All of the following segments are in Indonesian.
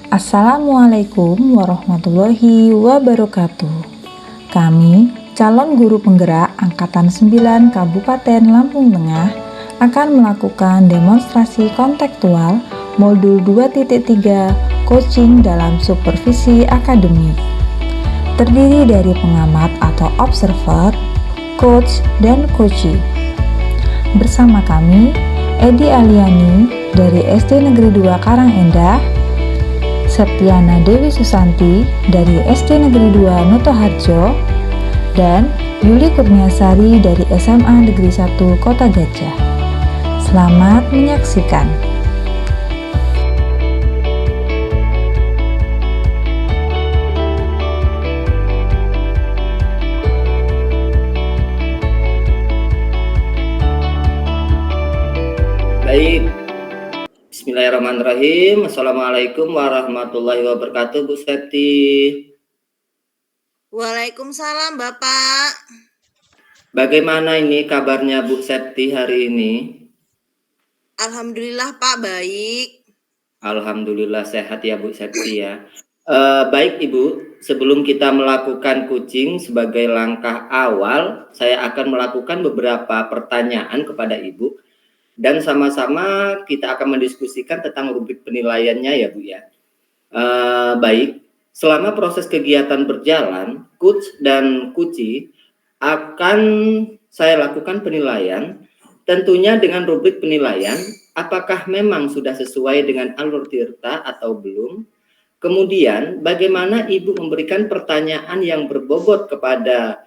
Assalamualaikum warahmatullahi wabarakatuh. Kami, calon guru penggerak Angkatan 9 Kabupaten Lampung Tengah, akan melakukan demonstrasi kontekstual modul 2.3 coaching dalam supervisi akademik. Terdiri dari pengamat atau observer, coach, dan coachee. Bersama kami, Edi Aliani dari SD Negeri 2 Karangendah, Septiana Dewi Susanti dari SD Negeri 2 Notoharjo, dan Yuli Kurniasari dari SMA Negeri 1 Kota Gajah. Selamat menyaksikan. Baik, bismillahirrahmanirrahim. Assalamualaikum warahmatullahi wabarakatuh, Bu Septi. Waalaikumsalam, Bapak. Bagaimana ini kabarnya Bu Septi hari ini? Alhamdulillah, Pak, baik. Alhamdulillah sehat ya Bu Septi ya. Baik Ibu, sebelum kita melakukan coaching sebagai langkah awal, saya akan melakukan beberapa pertanyaan kepada Ibu. Dan sama-sama kita akan mendiskusikan tentang rubrik penilaiannya ya Bu ya. Baik, selama proses kegiatan berjalan, coach dan coachee akan saya lakukan penilaian, tentunya dengan rubrik penilaian, apakah memang sudah sesuai dengan alur tirta atau belum. Kemudian, bagaimana Ibu memberikan pertanyaan yang berbobot kepada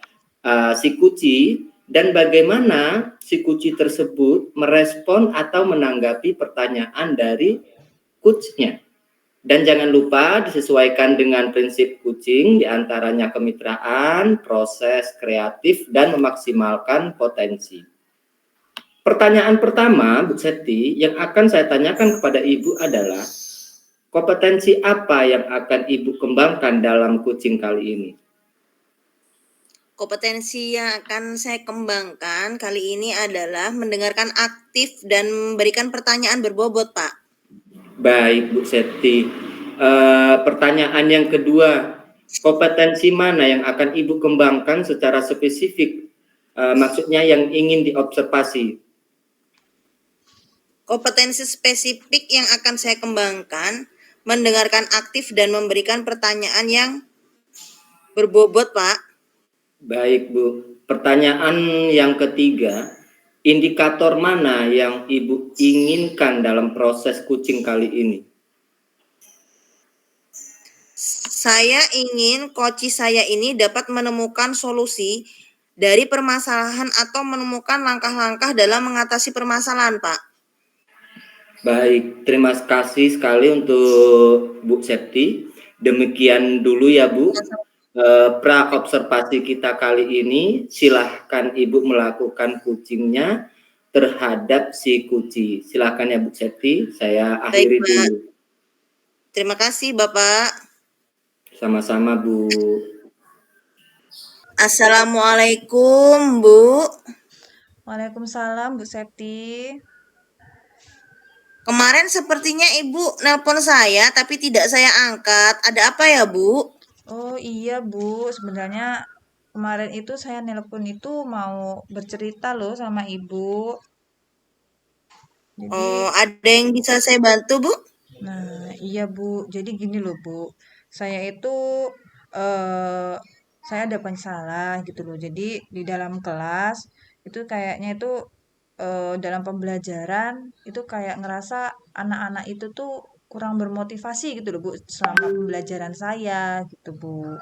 si coachee, dan bagaimana si coachee tersebut merespon atau menanggapi pertanyaan dari coachnya. Dan jangan lupa disesuaikan dengan prinsip coaching, diantaranya kemitraan, proses kreatif, dan memaksimalkan potensi. Pertanyaan pertama, Bu Septi, yang akan saya tanyakan kepada Ibu adalah, kompetensi apa yang akan Ibu kembangkan dalam coaching kali ini? Kompetensi yang akan saya kembangkan kali ini adalah mendengarkan aktif dan memberikan pertanyaan berbobot, Pak. Baik, Bu Septi. Pertanyaan yang kedua, kompetensi mana yang akan Ibu kembangkan secara spesifik? Maksudnya yang ingin diobservasi. Kompetensi spesifik yang akan saya kembangkan, mendengarkan aktif dan memberikan pertanyaan yang berbobot, Pak. Baik, Bu. Pertanyaan yang ketiga, indikator mana yang Ibu inginkan dalam proses coaching kali ini? Saya ingin coachee saya ini dapat menemukan solusi dari permasalahan atau menemukan langkah-langkah dalam mengatasi permasalahan, Pak. Baik, terima kasih sekali untuk Bu Septi. Demikian dulu ya Bu, pra-observasi kita kali ini. Silahkan Ibu melakukan coachingnya terhadap si coachee. Silahkan ya Bu Septi, saya akhiri dulu. Terima kasih Bapak. Sama-sama Bu. Assalamualaikum Bu. Waalaikumsalam Bu Septi. Kemarin sepertinya Ibu nelpon saya tapi tidak saya angkat. Ada apa ya Bu? Oh iya Bu, sebenarnya kemarin itu saya nelpon itu mau bercerita loh sama Ibu. Jadi, ada yang bisa saya bantu Bu? Nah iya Bu, jadi gini loh Bu, saya itu saya ada masalah gitu loh. Jadi di dalam kelas itu kayaknya itu dalam pembelajaran itu kayak ngerasa anak-anak itu tuh kurang bermotivasi gitu loh Bu selama pembelajaran saya gitu Bu.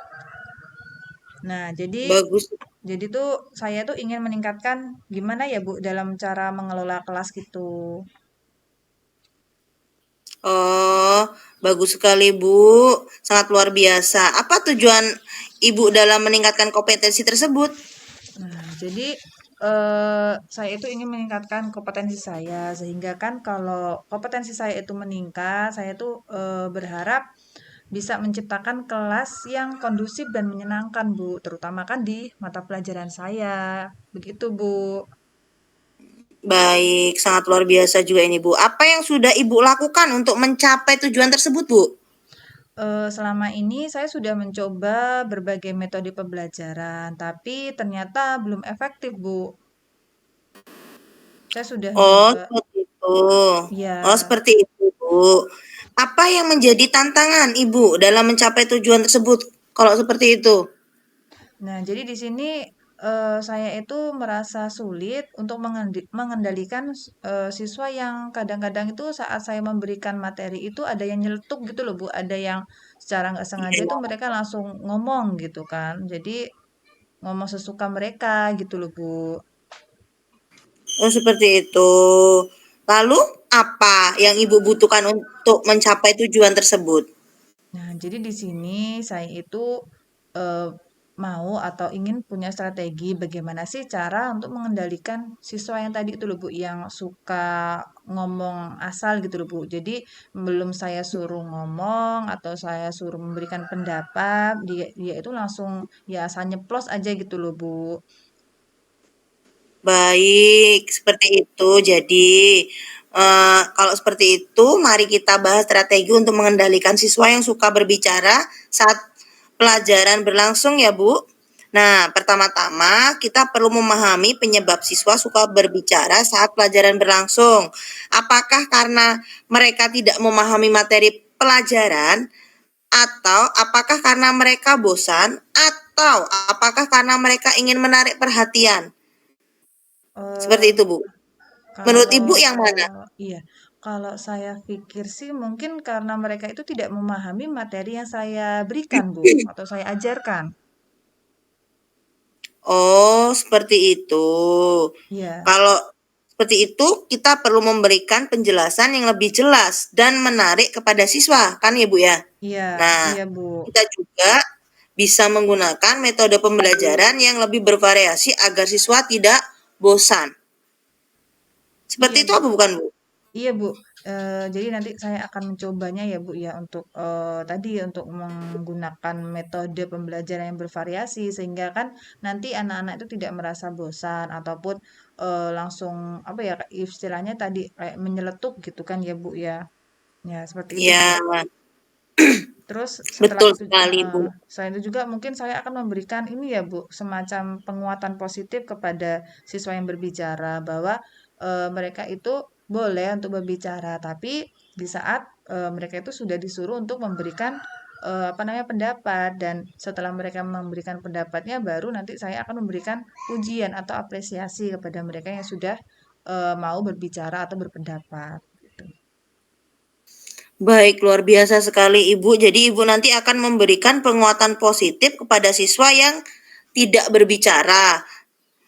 Nah, Bagus. jadi tuh saya tuh ingin meningkatkan gimana ya Bu dalam cara mengelola kelas gitu. Oh, bagus sekali Bu. Sangat luar biasa. Apa tujuan Ibu dalam meningkatkan kompetensi tersebut? Nah, jadi saya itu ingin meningkatkan kompetensi saya sehingga kan kalau kompetensi saya itu meningkat, saya tuh berharap bisa menciptakan kelas yang kondusif dan menyenangkan Bu, terutama kan di mata pelajaran saya. Begitu Bu. Baik, sangat luar biasa juga ini Bu. Apa yang sudah Ibu lakukan untuk mencapai tujuan tersebut Bu? Selama ini saya sudah mencoba berbagai metode pembelajaran, tapi ternyata belum efektif, Bu. Saya sudah Oh, nyoba seperti itu. Oh, iya. seperti itu, Bu. Apa yang menjadi tantangan Ibu dalam mencapai tujuan tersebut kalau seperti itu? Nah, jadi di sini, saya itu merasa sulit untuk mengendalikan, siswa yang kadang-kadang itu saat saya memberikan materi itu ada yang nyeletuk gitu loh, Bu, ada yang secara nggak sengaja itu Iya. mereka langsung ngomong gitu kan. Jadi ngomong sesuka mereka gitu loh, Bu. Oh, seperti itu. Lalu apa yang Ibu butuhkan untuk mencapai tujuan tersebut? Nah, jadi di sini saya itu eh, mau atau ingin punya strategi bagaimana sih cara untuk mengendalikan siswa yang tadi itu loh Bu, yang suka ngomong asal gitu loh Bu. Jadi belum saya suruh ngomong atau saya suruh memberikan pendapat, dia dia itu langsung ya asal nyeplos aja gitu loh Bu. Baik, seperti itu. Jadi, kalau seperti itu, mari kita bahas strategi untuk mengendalikan siswa yang suka berbicara saat pelajaran berlangsung ya, Bu. Nah, pertama-tama kita perlu memahami penyebab siswa suka berbicara saat pelajaran berlangsung. Apakah karena mereka tidak memahami materi pelajaran, atau apakah karena mereka bosan, atau apakah karena mereka ingin menarik perhatian? Seperti Eh itu, Bu. Menurut kalau Ibu yang mana? iya, kalau saya pikir sih mungkin karena mereka itu tidak memahami materi yang saya berikan, Bu, atau saya ajarkan. Oh, seperti itu. Iya, Kalau seperti itu, kita perlu memberikan penjelasan yang lebih jelas dan menarik kepada siswa, kan ya, Bu ya? iya, Nah, iya, Bu. kita juga bisa menggunakan metode pembelajaran yang lebih bervariasi agar siswa tidak bosan. Seperti Iya, itu Bu. apa bukan, Bu? Iya, Bu. Jadi nanti saya akan mencobanya ya, Bu, ya, untuk tadi untuk menggunakan metode pembelajaran yang bervariasi sehingga kan nanti anak-anak itu tidak merasa bosan ataupun langsung apa ya istilahnya tadi kayak menyeletuk gitu kan ya, Bu, ya. Ya, seperti itu, Bu. Ya, Terus setelah betul itu sekali, heeh, Bu. selain itu juga mungkin saya akan memberikan ini ya, Bu, semacam penguatan positif kepada siswa yang berbicara bahwa mereka itu boleh untuk berbicara, tapi di saat mereka itu sudah disuruh untuk memberikan apa namanya pendapat dan setelah mereka memberikan pendapatnya baru nanti saya akan memberikan pujian atau apresiasi kepada mereka yang sudah mau berbicara atau berpendapat gitu. Baik, luar biasa sekali Ibu. Jadi Ibu nanti akan memberikan penguatan positif kepada siswa yang tidak berbicara.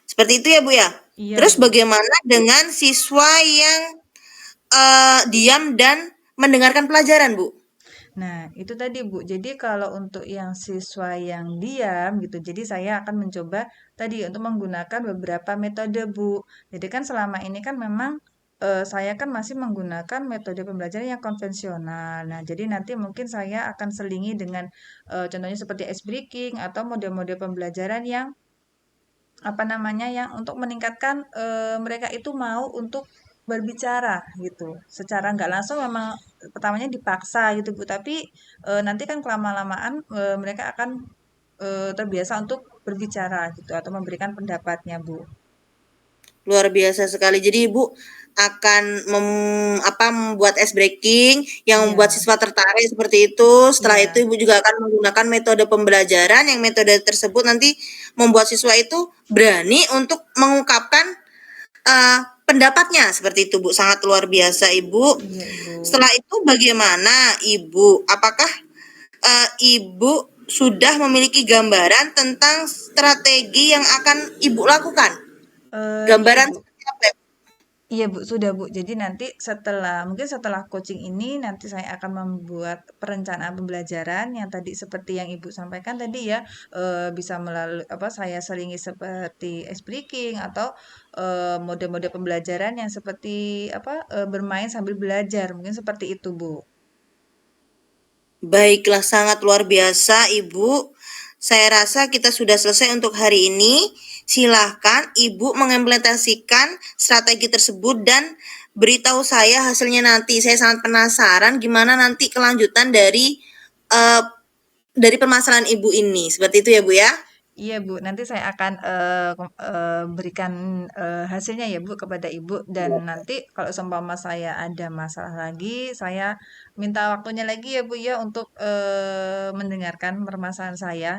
Seperti itu ya, Bu ya? Iya, Terus Bu. bagaimana dengan siswa yang diam dan mendengarkan pelajaran, Bu? Nah, itu tadi Bu. Jadi kalau untuk yang siswa yang diam gitu, jadi saya akan mencoba tadi untuk menggunakan beberapa metode Bu. Jadi kan selama ini kan memang saya kan masih menggunakan metode pembelajaran yang konvensional. Nah, jadi nanti mungkin saya akan selingi dengan contohnya seperti ice breaking atau mode-mode pembelajaran yang apa namanya, yang untuk meningkatkan, mereka itu mau untuk berbicara gitu. Secara nggak langsung memang pertamanya dipaksa gitu, Bu, tapi, nanti kan kelama-lamaan, mereka akan, terbiasa untuk berbicara gitu atau memberikan pendapatnya, Bu. Luar biasa sekali. Jadi Ibu akan membuat ice breaking yang membuat Iya, siswa tertarik seperti itu. Setelah iya, itu Ibu juga akan menggunakan metode pembelajaran yang metode tersebut nanti membuat siswa itu berani untuk mengungkapkan pendapatnya seperti itu, Bu. Sangat luar biasa, Ibu. iya, Ibu. Setelah itu bagaimana, Ibu? Apakah Ibu sudah memiliki gambaran tentang strategi yang akan Ibu lakukan? Iya, Gambaran Bu. seperti apa? Iya Bu, sudah Bu. Jadi nanti mungkin setelah coaching ini, nanti saya akan membuat perencanaan pembelajaran yang tadi seperti yang Ibu sampaikan tadi ya, bisa melalui apa saya selingi seperti ice breaking atau mode-mode pembelajaran yang seperti apa bermain sambil belajar, mungkin seperti itu Bu. Baiklah, sangat luar biasa, Ibu. Saya rasa kita sudah selesai untuk hari ini. Silahkan Ibu mengimplementasikan strategi tersebut dan beritahu saya hasilnya nanti. Saya sangat penasaran gimana nanti kelanjutan dari dari permasalahan Ibu ini. Seperti itu ya, Bu, ya? Iya Bu, nanti saya akan berikan hasilnya ya Bu kepada Ibu dan nanti kalau seumpama saya ada masalah lagi, saya minta waktunya lagi ya Bu ya untuk mendengarkan permasalahan saya.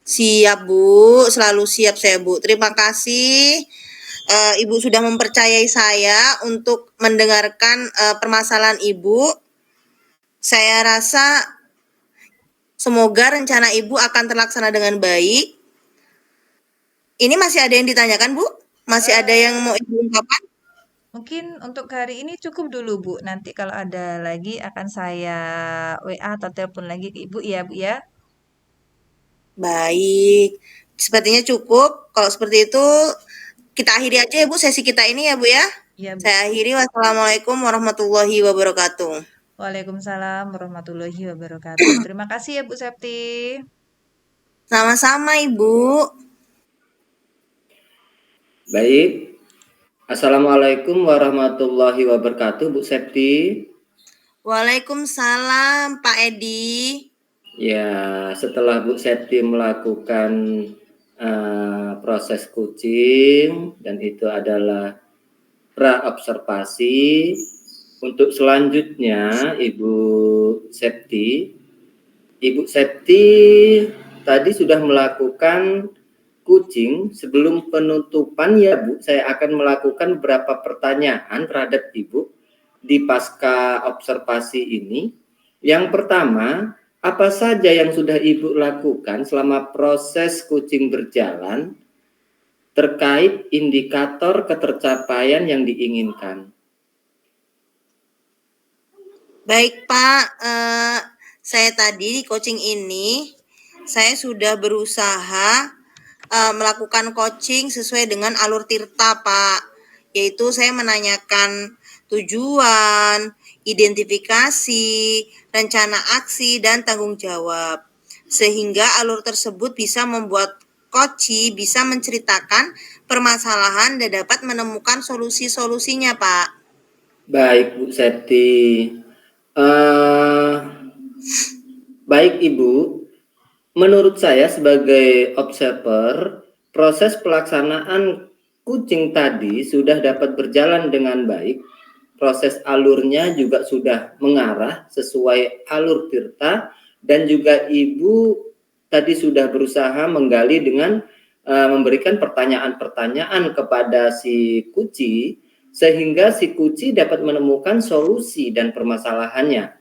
Siap, Bu. Selalu siap saya, Bu. Terima kasih, Ibu sudah mempercayai saya untuk mendengarkan, permasalahan Ibu. Saya rasa semoga rencana Ibu akan terlaksana dengan baik. Ini masih ada yang ditanyakan, Bu? Masih ada yang mau Eh, Ibu ungkapkan? Mungkin untuk hari ini cukup dulu Bu. Nanti kalau ada lagi akan saya WA atau telepon lagi ke Ibu ya Bu ya. Baik, sepertinya cukup. Kalau seperti itu, kita akhiri aja ya Bu sesi kita ini ya Bu ya. Iya Bu. Saya akhiri, wassalamualaikum warahmatullahi wabarakatuh. Waalaikumsalam warahmatullahi wabarakatuh. Terima kasih ya Bu Septi. Sama-sama Ibu. Baik. Assalamualaikum warahmatullahi wabarakatuh, Bu Septi. Waalaikumsalam Pak Edi. Ya, setelah Bu Septi melakukan proses kucing dan itu adalah pra-observasi, untuk selanjutnya Ibu Septi tadi sudah melakukan kucing. Sebelum penutupan ya Bu, saya akan melakukan beberapa pertanyaan terhadap Ibu di pasca observasi ini. Yang pertama, apa saja yang sudah Ibu lakukan selama proses kucing berjalan terkait indikator ketercapaian yang diinginkan? Baik Pak, saya tadi di coaching ini, saya sudah berusaha melakukan coaching sesuai dengan alur Tirta Pak. Yaitu saya menanyakan tujuan, identifikasi, rencana aksi, dan tanggung jawab. Sehingga alur tersebut bisa membuat coach bisa menceritakan permasalahan dan dapat menemukan solusi-solusinya Pak. Baik Bu Septi. Baik Ibu, menurut saya sebagai observer, proses pelaksanaan kucing tadi sudah dapat berjalan dengan baik. Proses alurnya juga sudah mengarah sesuai alur Tirta dan juga Ibu tadi sudah berusaha menggali dengan memberikan pertanyaan-pertanyaan kepada si Kuci sehingga si Kuci dapat menemukan solusi dan permasalahannya.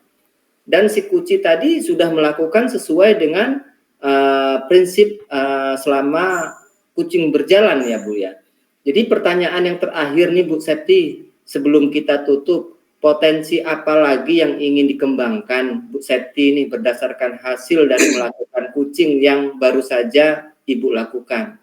Dan si Kuci tadi sudah melakukan sesuai dengan prinsip selama kucing berjalan ya Bu ya. Jadi pertanyaan yang terakhir nih Bu Septi, sebelum kita tutup, potensi apa lagi yang ingin dikembangkan Bu Septi ini berdasarkan hasil dari melakukan kucing yang baru saja Ibu lakukan?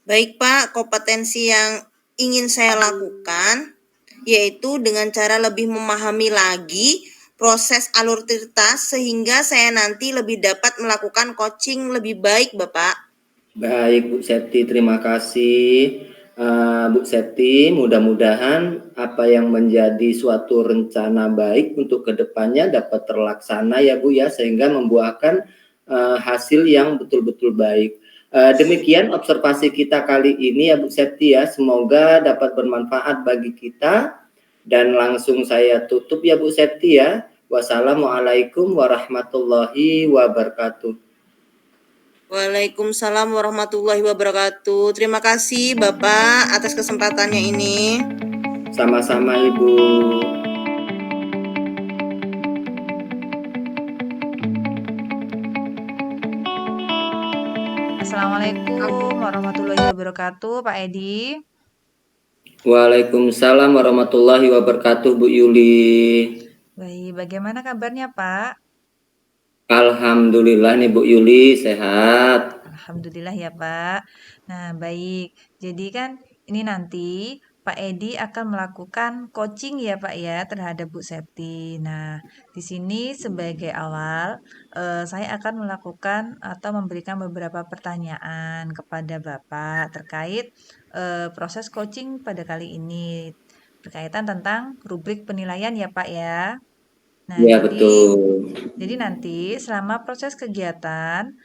Baik Pak, kompetensi yang ingin saya lakukan yaitu dengan cara lebih memahami lagi proses alur Tirta sehingga saya nanti lebih dapat melakukan coaching lebih baik Bapak. Baik Bu Septi, terima kasih. Bu Septi, mudah-mudahan apa yang menjadi suatu rencana baik untuk kedepannya dapat terlaksana ya Bu ya, sehingga membuahkan hasil yang betul-betul baik. Demikian observasi kita kali ini ya Bu Septi ya, semoga dapat bermanfaat bagi kita. Dan langsung saya tutup ya Bu Septi ya. Wassalamualaikum warahmatullahi wabarakatuh. Waalaikumsalam warahmatullahi wabarakatuh. Terima kasih Bapak atas kesempatannya ini. Sama-sama Ibu. Assalamualaikum warahmatullahi wabarakatuh, Pak Edi. Waalaikumsalam warahmatullahi wabarakatuh, Bu Yuli. Baik, bagaimana kabarnya, Pak? Alhamdulillah nih Bu Yuli sehat. Alhamdulillah ya, Pak. Nah, baik. Jadi kan ini nanti Pak Edi akan melakukan coaching ya, Pak ya, terhadap Bu Septi. Nah, di sini sebagai awal saya akan melakukan atau memberikan beberapa pertanyaan kepada Bapak terkait proses coaching pada kali ini berkaitan tentang rubrik penilaian ya, Pak ya. Nah, Ya, jadi betul. jadi nanti selama proses kegiatan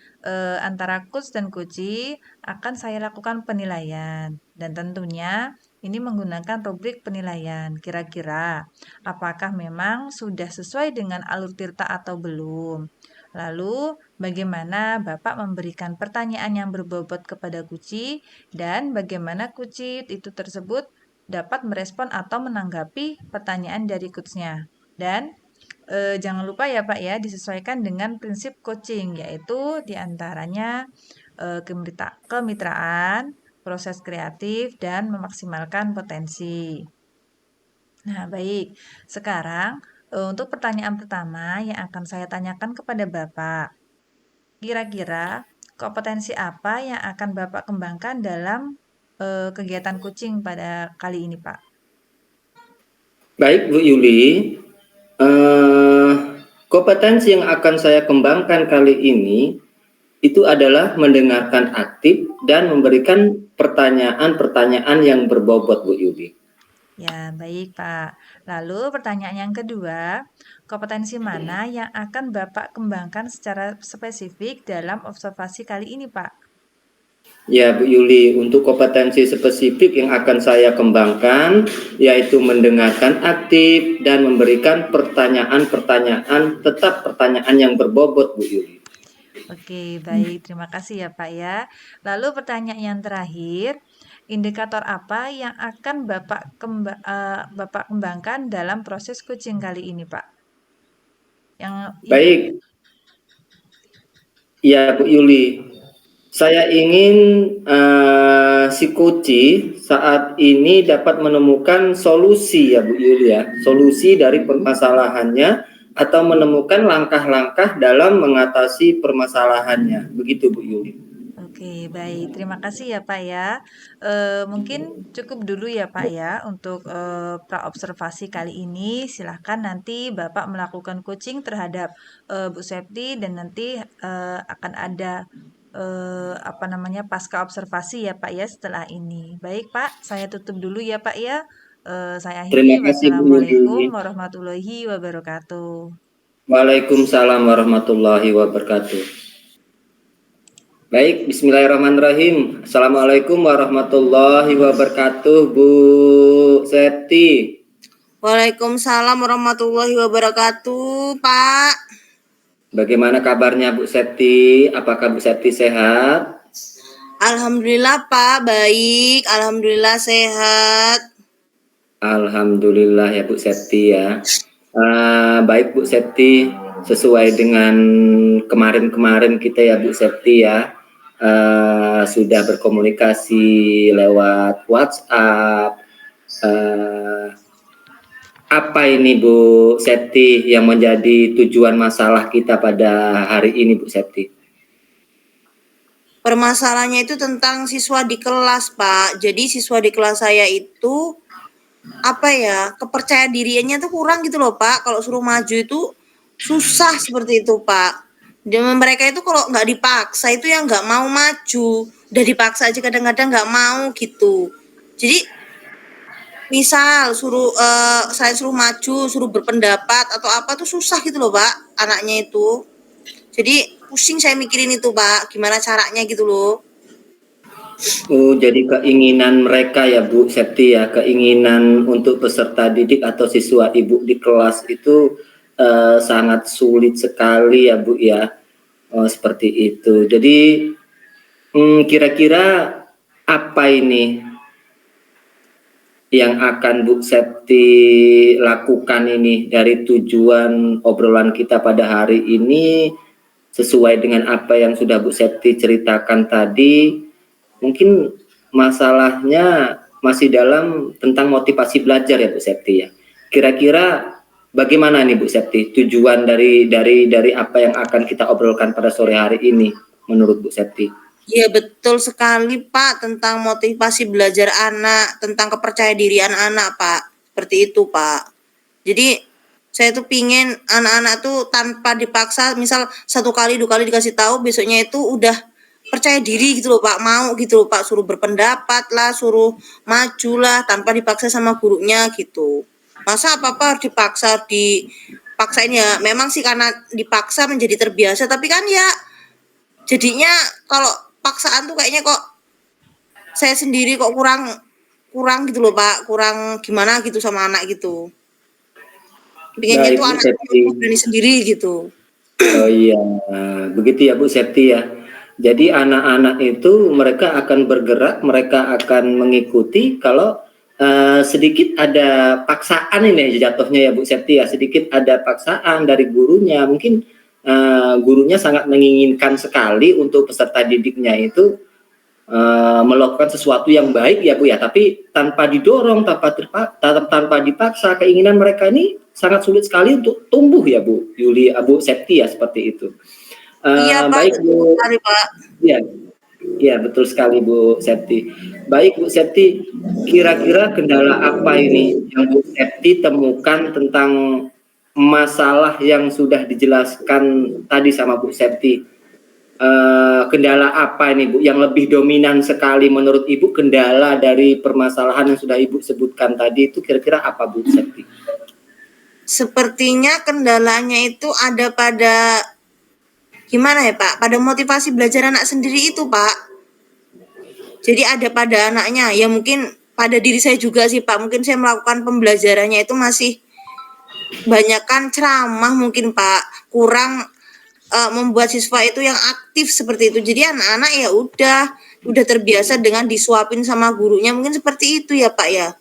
antara coach dan coachee akan saya lakukan penilaian dan tentunya ini menggunakan rubrik penilaian. Kira-kira apakah memang sudah sesuai dengan alur tirta atau belum? Lalu bagaimana Bapak memberikan pertanyaan yang berbobot kepada coachee dan bagaimana coachee itu tersebut dapat merespon atau menanggapi pertanyaan dari coachnya. Dan jangan lupa ya Pak ya, disesuaikan dengan prinsip coaching, yaitu diantaranya kemitraan, proses kreatif, dan memaksimalkan potensi. Nah, baik. Sekarang untuk pertanyaan pertama yang akan saya tanyakan kepada Bapak, kira-kira kompetensi apa yang akan Bapak kembangkan dalam kegiatan coaching pada kali ini, Pak? Baik, Bu Yuli. Eh, Kompetensi yang akan saya kembangkan kali ini itu adalah mendengarkan aktif dan memberikan pertanyaan-pertanyaan yang berbobot, Bu Yuli. Ya, baik, Pak. Lalu pertanyaan yang kedua, kompetensi mana yang akan Bapak kembangkan secara spesifik dalam observasi kali ini, Pak? Ya, Bu Yuli, untuk kompetensi spesifik yang akan saya kembangkan yaitu mendengarkan aktif dan memberikan pertanyaan-pertanyaan, tetap pertanyaan yang berbobot, Bu Yuli. Oke, baik. Terima kasih ya, Pak ya. Lalu pertanyaan yang terakhir, indikator apa yang akan Bapak kembangkan dalam proses coaching kali ini, Pak? Yang Ibu. Baik, ya Bu Yuli. Saya ingin si Koci saat ini dapat menemukan solusi ya Bu Yuli ya, solusi dari permasalahannya atau menemukan langkah-langkah dalam mengatasi permasalahannya. Begitu Bu Yuli. Oke, baik. Terima kasih ya, Pak ya. Mungkin cukup dulu ya, Pak ya, untuk pra-observasi kali ini. Silahkan nanti Bapak melakukan coaching terhadap Bu Septi dan nanti akan ada apa namanya pasca observasi ya, Pak ya, setelah ini. Baik, Pak. Saya tutup dulu ya, Pak ya. Saya Terima akhiri. kasih Bu Yuli. Wassalamualaikum warahmatullahi wabarakatuh. Waalaikumsalam warahmatullahi wabarakatuh. Baik, bismillahirrahmanirrahim. Assalamualaikum warahmatullahi wabarakatuh, Bu Septi. Waalaikumsalam warahmatullahi wabarakatuh, Pak. Bagaimana kabarnya Bu Septi? Apakah Bu Septi sehat? Alhamdulillah, Pak, baik. Alhamdulillah sehat. Alhamdulillah ya Bu Septi ya. Baik Bu Septi, sesuai dengan kemarin-kemarin kita ya Bu Septi ya. Sudah berkomunikasi lewat WhatsApp. Apa ini Bu Septi yang menjadi tujuan masalah kita pada hari ini Bu Septi? Permasalahannya itu tentang siswa di kelas, Pak. Jadi siswa di kelas saya itu apa ya, kepercayaan dirinya tuh kurang gitu loh, Pak. Kalau suruh maju itu susah seperti itu, Pak. Dan mereka itu kalau nggak dipaksa itu yang nggak mau maju. Udah dipaksa aja kadang-kadang nggak mau gitu. Jadi misal saya suruh maju, suruh berpendapat atau apa tuh susah gitu loh, Pak, anaknya itu. Jadi pusing saya mikirin itu, Pak, gimana caranya gitu loh. Oh, jadi keinginan mereka ya Bu Septi ya, keinginan untuk peserta didik atau siswa Ibu di kelas itu sangat sulit sekali ya Bu ya. Oh, seperti itu. Jadi kira-kira apa ini yang akan Bu Septi lakukan ini dari tujuan obrolan kita pada hari ini sesuai dengan apa yang sudah Bu Septi ceritakan tadi? Mungkin masalahnya masih dalam tentang motivasi belajar ya Bu Septi ya. Kira-kira bagaimana nih Bu Septi tujuan dari apa yang akan kita obrolkan pada sore hari ini menurut Bu Septi? Iya betul sekali Pak, tentang motivasi belajar anak, tentang kepercayaan diri anak-anak Pak, seperti itu Pak. Jadi saya tuh pingin anak-anak tuh tanpa dipaksa, misal 1 kali 2 kali dikasih tahu, besoknya itu udah percaya diri gitu loh Pak, mau gitu loh Pak, suruh berpendapat lah, suruh maju lah, tanpa dipaksa sama gurunya gitu. Masa apa-apa harus dipaksa paksain ya. Memang sih karena dipaksa menjadi terbiasa, tapi kan ya jadinya kalau paksaan tuh kayaknya kok saya sendiri kok kurang gitu loh Pak, kurang gimana gitu sama anak gitu. Pengennya Baik tuh Bu anak Septi. berani sendiri gitu. Oh iya, begitu ya Bu Septi ya. Jadi anak-anak itu mereka akan bergerak, mereka akan mengikuti kalau sedikit ada paksaan ini jatuhnya ya Bu Septi ya, sedikit ada paksaan dari gurunya. Mungkin gurunya sangat menginginkan sekali untuk peserta didiknya itu melakukan sesuatu yang baik ya Bu ya, tapi tanpa didorong, tanpa dipaksa, keinginan mereka ini sangat sulit sekali untuk tumbuh ya Bu Yuli, Bu Septi ya, seperti itu. Iya Pak, Baik betul Bu, sekali Pak. ya, ya betul sekali Bu Septi. Baik Bu Septi, kira-kira kendala apa ini yang Bu Septi temukan tentang masalah yang sudah dijelaskan tadi sama Bu Septi? Kendala apa ini Bu yang lebih dominan sekali menurut Ibu, kendala dari permasalahan yang sudah Ibu sebutkan tadi itu kira-kira apa Bu Septi? Sepertinya kendalanya itu ada pada gimana ya Pak? Pada motivasi belajar anak sendiri itu Pak. Jadi ada pada anaknya, ya mungkin pada diri saya juga sih Pak. Mungkin saya melakukan pembelajarannya itu masih banyakkan ceramah mungkin Pak. Kurang membuat siswa itu yang aktif seperti itu. Jadi anak-anak ya udah terbiasa dengan disuapin sama gurunya. Mungkin seperti itu ya Pak ya.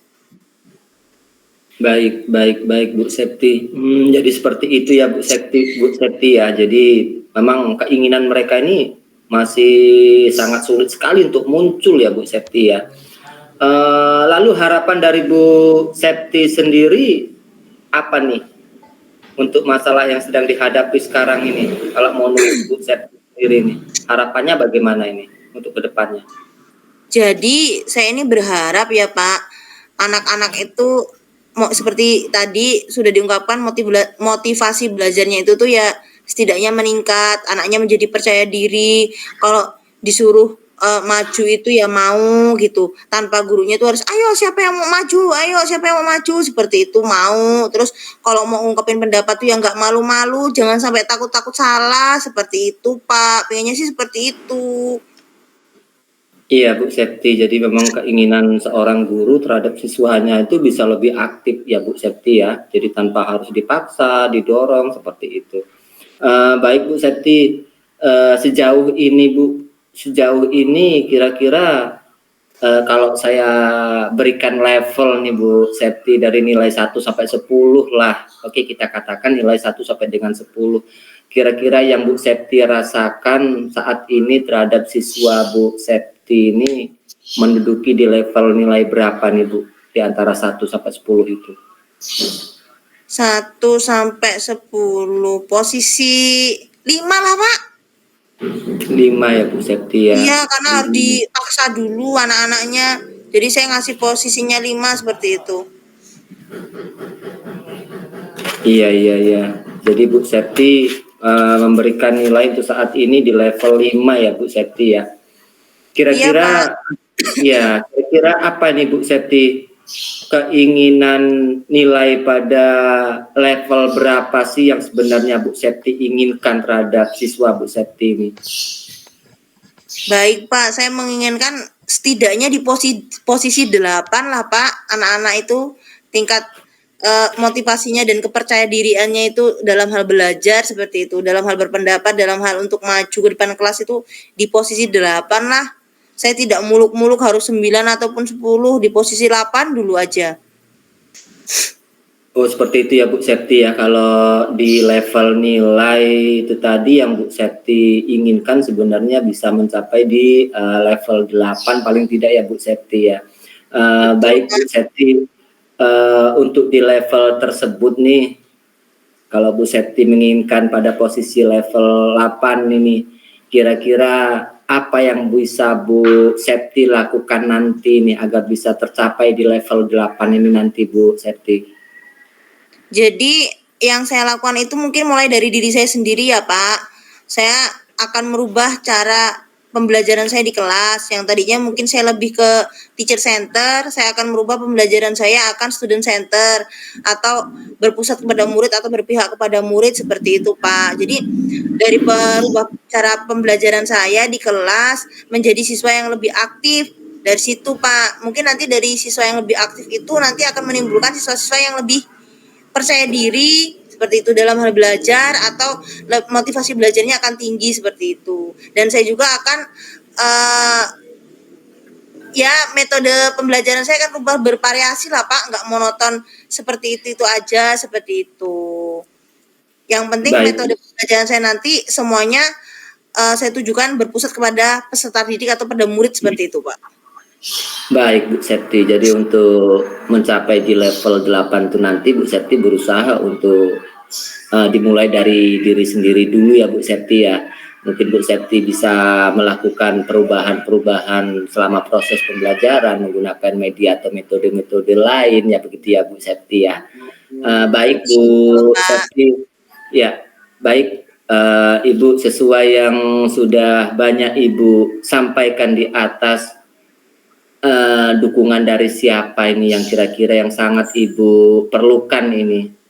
Baik Bu Septi. Jadi seperti itu ya Bu Septi ya. Jadi memang keinginan mereka ini masih sangat sulit sekali untuk muncul ya Bu Septi ya. Lalu harapan dari Bu Septi sendiri apa nih untuk masalah yang sedang dihadapi sekarang ini? Kalau mau nulis Bu Septi sendiri ini, harapannya bagaimana ini untuk kedepannya? Jadi saya ini berharap ya Pak, anak-anak itu seperti tadi sudah diungkapkan motivasi belajarnya itu tuh ya setidaknya meningkat, anaknya menjadi percaya diri. Kalau disuruh maju itu ya mau gitu, tanpa gurunya itu harus ayo siapa yang mau maju, ayo siapa yang mau maju, seperti itu mau. Terus kalau mau ungkapin pendapat tuh ya nggak malu-malu, jangan sampai takut-takut salah, seperti itu Pak. Pengennya sih seperti itu. Iya Bu Septi, jadi memang keinginan seorang guru terhadap siswanya itu bisa lebih aktif ya Bu Septi ya, jadi tanpa harus dipaksa, didorong seperti itu. Baik Bu Septi, sejauh ini kira-kira kalau saya berikan level nih Bu Septi dari nilai 1 sampai 10 lah, oke kita katakan nilai 1 sampai dengan 10. Kira-kira yang Bu Septi rasakan saat ini terhadap siswa Bu Septi ini menduduki di level nilai berapa nih Bu? Di antara 1 sampai 10 itu. 1 sampai 10 posisi 5 lah Pak. 5 ya Bu Septi ya. Iya karena harus dipaksa dulu anak-anaknya. Jadi saya ngasih posisinya 5 seperti itu. Iya. Jadi Bu Septi memberikan nilai untuk saat ini di level 5 ya Bu Septi ya. Kira-kira Iya, kira-kira apa nih Bu Septi, keinginan nilai pada level berapa sih yang sebenarnya Bu Septi inginkan terhadap siswa Bu Septi ini? Baik Pak, saya menginginkan setidaknya di posisi 8 lah Pak, anak-anak itu tingkat motivasinya dan kepercaya diriannya itu dalam hal belajar seperti itu, dalam hal berpendapat, dalam hal untuk maju ke depan kelas itu di posisi 8 lah. Saya tidak muluk-muluk harus 9 ataupun 10, di posisi 8 dulu aja. Oh seperti itu ya Bu Septi ya, kalau di level nilai itu tadi yang Bu Septi inginkan sebenarnya bisa mencapai di level 8 paling tidak ya Bu Septi ya. Baik Bu Septi, untuk di level tersebut nih, kalau Bu Septi menginginkan pada posisi level 8 ini, kira-kira apa yang bisa Bu Septi lakukan nanti nih agar bisa tercapai di level 8 ini nanti Bu Septi? Jadi yang saya lakukan itu mungkin mulai dari diri saya sendiri ya Pak. Saya akan merubah cara pembelajaran saya di kelas. Yang tadinya mungkin saya lebih ke teacher center, saya akan merubah pembelajaran saya akan student center atau berpusat kepada murid atau berpihak kepada murid seperti itu, Pak. Jadi dari merubah cara pembelajaran saya di kelas menjadi siswa yang lebih aktif. Dari situ, Pak, mungkin nanti dari siswa yang lebih aktif itu nanti akan menimbulkan siswa-siswa yang lebih percaya diri seperti itu dalam hal belajar atau motivasi belajarnya akan tinggi seperti itu. Dan saya juga akan ya metode pembelajaran saya kan bervariasi lah Pak, nggak monoton seperti itu aja seperti itu. Yang penting Baik, metode pembelajaran saya nanti semuanya saya tujukan berpusat kepada peserta didik atau pada murid seperti itu Pak. baik Bu Septi. Jadi untuk mencapai di level 8 itu nanti Bu Septi berusaha untuk dimulai dari diri sendiri dulu ya Bu Septi ya. Mungkin Bu Septi bisa melakukan perubahan-perubahan selama proses pembelajaran menggunakan media atau metode-metode lain ya, begitu ya Bu Septi ya. Baik Bu Septi, ya baik Ibu, sesuai yang sudah banyak Ibu sampaikan di atas, dukungan dari siapa ini yang kira-kira yang sangat Ibu perlukan ini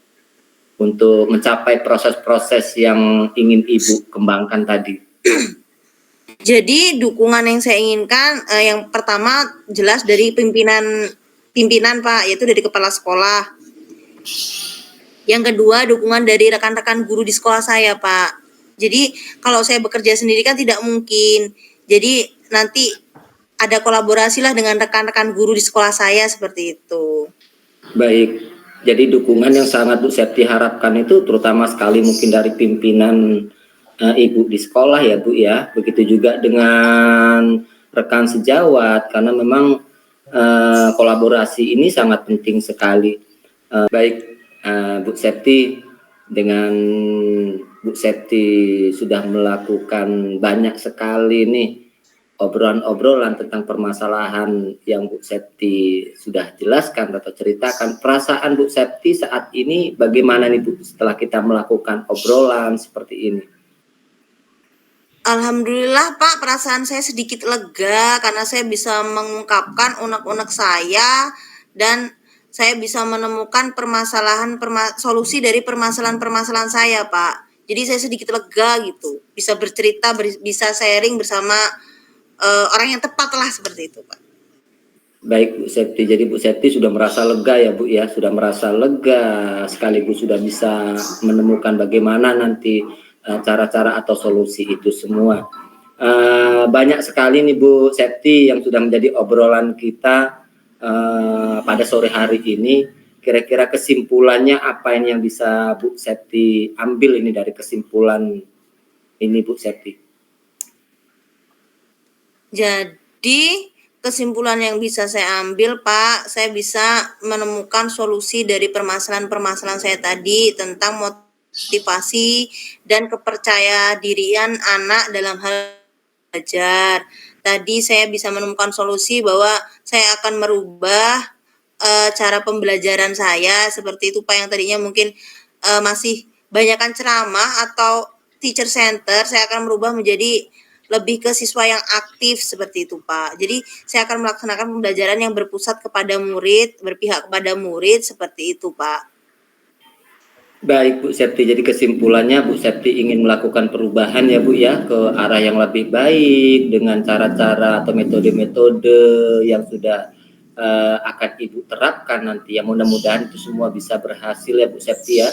untuk mencapai proses-proses yang ingin Ibu kembangkan tadi? Jadi dukungan yang saya inginkan yang pertama jelas dari pimpinan Pak, yaitu dari kepala sekolah. Yang kedua dukungan dari rekan-rekan guru di sekolah saya Pak. Jadi kalau saya bekerja sendiri kan tidak mungkin. Jadi nanti ada kolaborasi lah dengan rekan-rekan guru di sekolah saya seperti itu. Baik, jadi dukungan yang sangat Bu Septi harapkan itu terutama sekali mungkin dari pimpinan Ibu di sekolah ya Bu ya. Begitu juga dengan rekan sejawat karena memang kolaborasi ini sangat penting sekali. Baik Bu Septi, dengan Bu Septi sudah melakukan banyak sekali nih obrolan-obrolan tentang permasalahan yang Bu Septi sudah jelaskan atau ceritakan. Perasaan Bu Septi saat ini bagaimana nih Bu setelah kita melakukan obrolan seperti ini? Alhamdulillah Pak, perasaan saya sedikit lega karena saya bisa mengungkapkan unek-unek saya dan saya bisa menemukan solusi dari permasalahan-permasalahan saya Pak. Jadi saya sedikit lega gitu, bisa bercerita, bisa sharing bersama orang yang tepat lah seperti itu Pak. Baik Bu Septi, jadi Bu Septi sudah merasa lega ya Bu ya, sudah merasa lega sekaligus sudah bisa menemukan bagaimana nanti cara-cara atau solusi itu semua. Banyak sekali nih Bu Septi yang sudah menjadi obrolan kita pada sore hari ini. Kira-kira kesimpulannya apa ini yang bisa Bu Septi ambil ini dari kesimpulan ini Bu Septi? Jadi kesimpulan yang bisa saya ambil Pak, saya bisa menemukan solusi dari permasalahan-permasalahan saya tadi tentang motivasi dan kepercayaan dirian anak dalam hal belajar. Tadi saya bisa menemukan solusi bahwa saya akan merubah cara pembelajaran saya seperti itu Pak, yang tadinya mungkin masih banyakkan ceramah atau teacher center, saya akan merubah menjadi lebih ke siswa yang aktif seperti itu Pak. Jadi saya akan melaksanakan pembelajaran yang berpusat kepada murid, berpihak kepada murid seperti itu Pak. Baik Bu Septi, jadi kesimpulannya Bu Septi ingin melakukan perubahan ya Bu ya ke arah yang lebih baik dengan cara-cara atau metode-metode yang sudah akan Ibu terapkan nanti, yang mudah-mudahan itu semua bisa berhasil ya Bu Septi ya,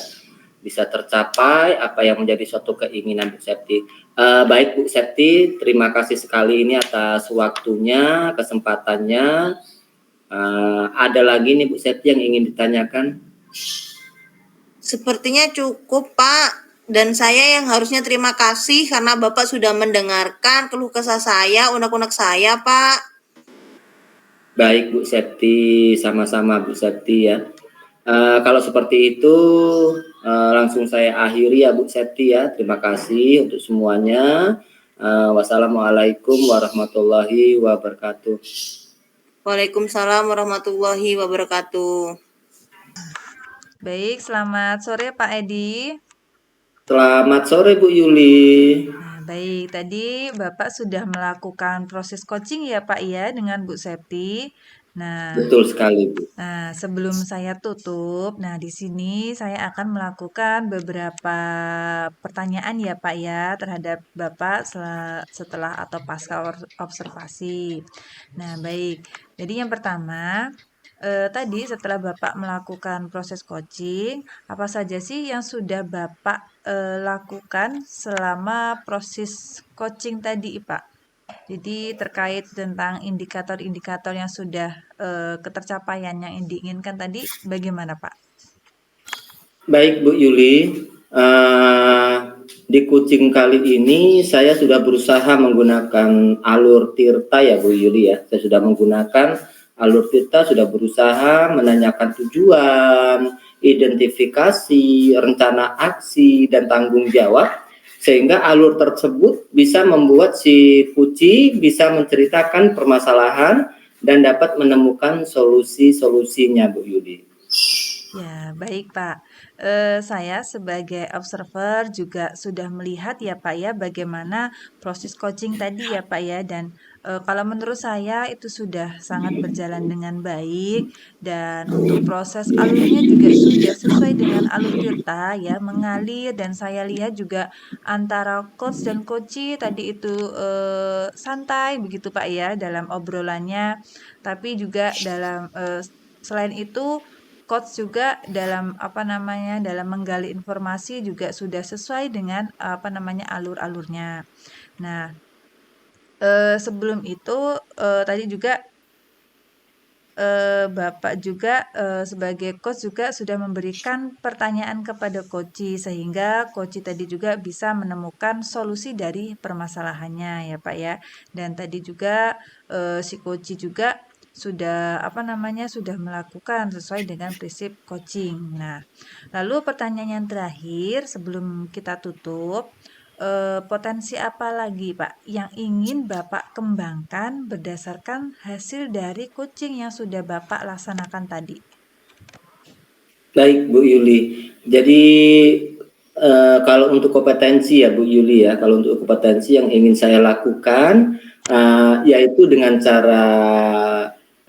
bisa tercapai apa yang menjadi suatu keinginan Bu Septi. Baik Bu Septi, terima kasih sekali ini atas waktunya, kesempatannya. Ada lagi nih Bu Septi yang ingin ditanyakan? Sepertinya cukup Pak, dan saya yang harusnya terima kasih karena Bapak sudah mendengarkan keluh kesah saya, unek-unek saya Pak. Baik Bu Septi, sama-sama Bu Septi ya. Kalau seperti itu langsung saya akhiri ya Bu Septi ya. Terima kasih untuk semuanya. Wassalamualaikum warahmatullahi wabarakatuh. Waalaikumsalam warahmatullahi wabarakatuh. Baik, selamat sore Pak Edi. Selamat sore Bu Yuli. Nah, baik. Tadi Bapak sudah melakukan proses coaching ya Pak ya dengan Bu Septi. Nah, Betul sekali, Bu. sebelum saya tutup, di sini saya akan melakukan beberapa pertanyaan ya Pak ya terhadap Bapak setelah atau pasca observasi. Nah, baik. Jadi yang pertama, tadi setelah Bapak melakukan proses coaching, apa saja sih yang sudah Bapak lakukan selama proses coaching tadi, Pak? Jadi terkait tentang indikator-indikator yang sudah ketercapaian yang diinginkan tadi, bagaimana, Pak? Baik Bu Yuli, di coaching kali ini saya sudah berusaha menggunakan alur Tirta ya Bu Yuli ya. Saya sudah menggunakan alur Tirta, sudah berusaha menanyakan tujuan, identifikasi, rencana aksi, dan tanggung jawab. Sehingga alur tersebut bisa membuat si Puci bisa menceritakan permasalahan dan dapat menemukan solusi-solusinya Bu Yuli. Ya, baik Pak. Saya sebagai observer juga sudah melihat ya Pak ya bagaimana proses coaching tadi ya Pak ya dan kalau menurut saya itu sudah sangat berjalan dengan baik dan untuk proses alurnya juga sudah sesuai dengan alur Tirta ya mengalir dan saya lihat juga antara coach dan coachee tadi itu santai begitu Pak ya dalam obrolannya tapi juga dalam selain itu coach juga dalam dalam menggali informasi juga sudah sesuai dengan alur-alurnya. Nah, sebelum itu tadi juga Bapak juga sebagai coach juga sudah memberikan pertanyaan kepada coachee sehingga coachee tadi juga bisa menemukan solusi dari permasalahannya ya Pak ya. Dan tadi juga si coachee juga sudah melakukan sesuai dengan prinsip coaching. Nah, lalu pertanyaan yang terakhir sebelum kita tutup, potensi apa lagi Pak yang ingin Bapak kembangkan berdasarkan hasil dari coaching yang sudah Bapak laksanakan tadi? Baik Bu Yuli, jadi kalau untuk kompetensi ya Bu Yuli ya, kalau untuk kompetensi yang ingin saya lakukan yaitu dengan cara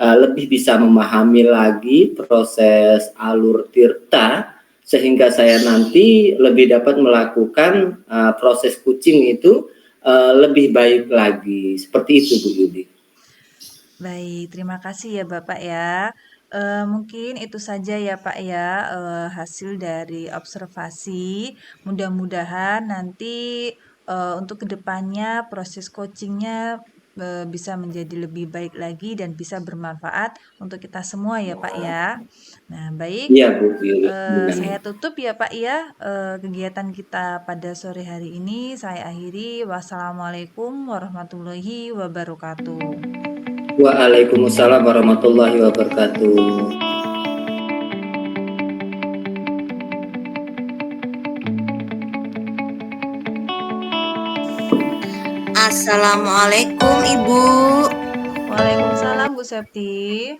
lebih bisa memahami lagi proses alur Tirta sehingga saya nanti lebih dapat melakukan proses coaching itu lebih baik lagi. Seperti itu Bu Yuli. Baik, terima kasih ya Bapak ya. Mungkin itu saja ya Pak ya hasil dari observasi. Mudah-mudahan nanti untuk kedepannya proses coachingnya bisa menjadi lebih baik lagi dan bisa bermanfaat untuk kita semua ya Pak ya. Nah, baik. Iya Bu Yuli. Saya tutup ya Pak ya kegiatan kita pada sore hari ini. Saya akhiri. Wassalamualaikum warahmatullahi wabarakatuh. Waalaikumsalam warahmatullahi wabarakatuh. Assalamualaikum Ibu. Waalaikumsalam Bu Septi.